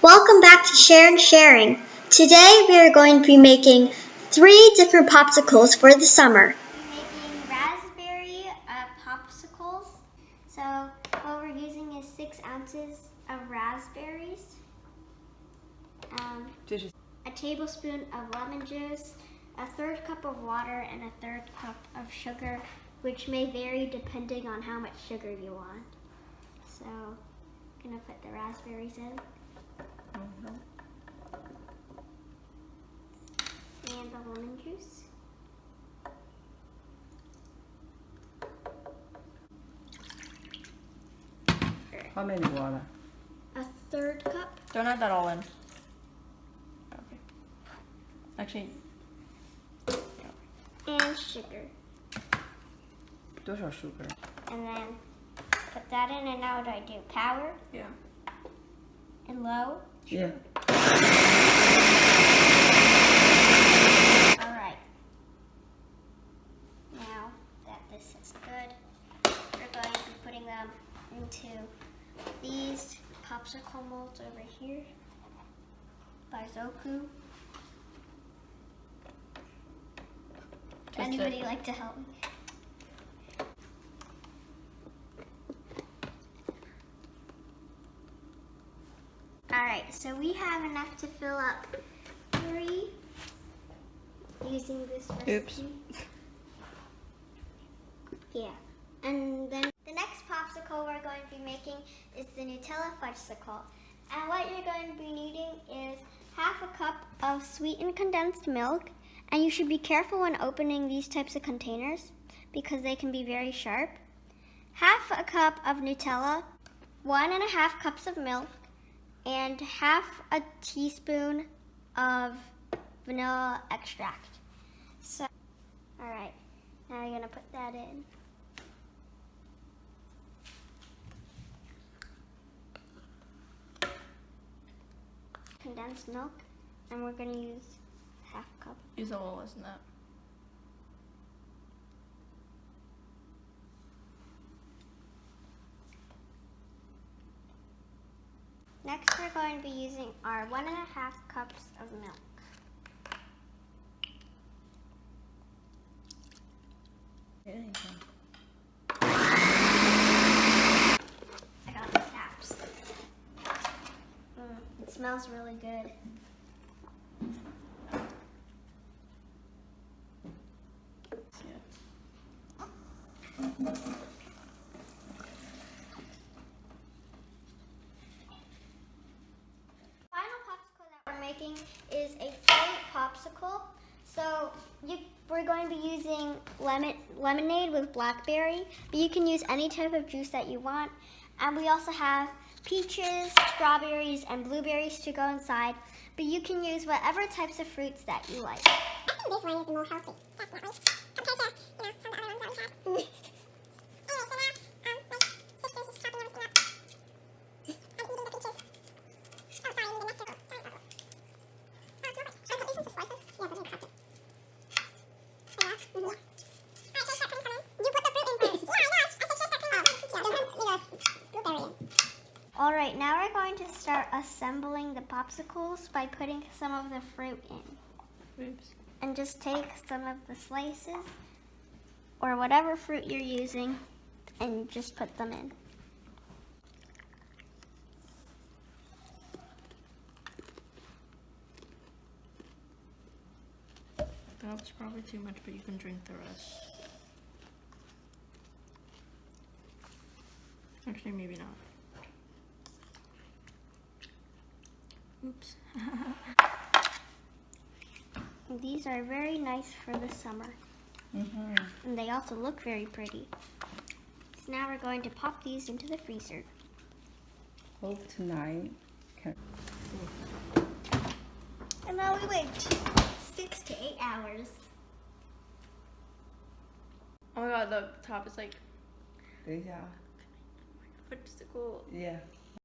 Welcome back to Share and Sharing. Today we are going to be making 3 different popsicles for the summer. Making raspberry popsicles. So what we're using is 6 ounces of raspberries, a tablespoon of lemon juice, a 1/3 cup of water, and a 1/3 cup of sugar, which may vary depending on how much sugar you want. So I'm gonna put the raspberries in. And the lemon juice. How many water? A 1/3 cup. Don't add that all in. Okay. Actually. And sugar. 多少 sugar? And then put that in, and now what do I do? Power Yeah. and low. Yeah. Alright. Now that this is good, we're going to be putting them into these popsicle molds over here by Zoku. Anybody like to help me? Alright, so we have enough to fill up 3 using this recipe. Oops. Yeah. And then the next popsicle we're going to be making is the Nutella fudgesicle. And what you're going to be needing is 1/2 cup of sweetened condensed milk. And you should be careful when opening these types of containers because they can be very sharp. 1/2 cup of Nutella, 1.5 cups of milk, and 1/2 teaspoon of vanilla extract. So, alright, now you're gonna put that in. Condensed milk, and we're gonna use 1/2 cup. Use a little less than that. Next, we're going to be using our 1.5 cups of milk. I got the caps. It smells really good. Making is a fruit popsicle. So we're going to be using lemonade with blackberry, but you can use any type of juice that you want. And we also have peaches, strawberries, and blueberries to go inside, but you can use whatever types of fruits that you like. I think this one is more healthy, definitely, compared to, some of the other ones that we have. Alright, now we're going to start assembling the popsicles by putting some of the fruit in. Oops. And just take some of the slices, or whatever fruit you're using, and just put them in. That was probably too much, but you can drink the rest. Actually, maybe not. Oops. These are very nice for the summer. And they also look very pretty. So now we're going to pop these into the freezer. Hope tonight can. And now we wait 6 to 8 hours. Oh my god, the top is like 等一下啊 fudgesicle. Yeah.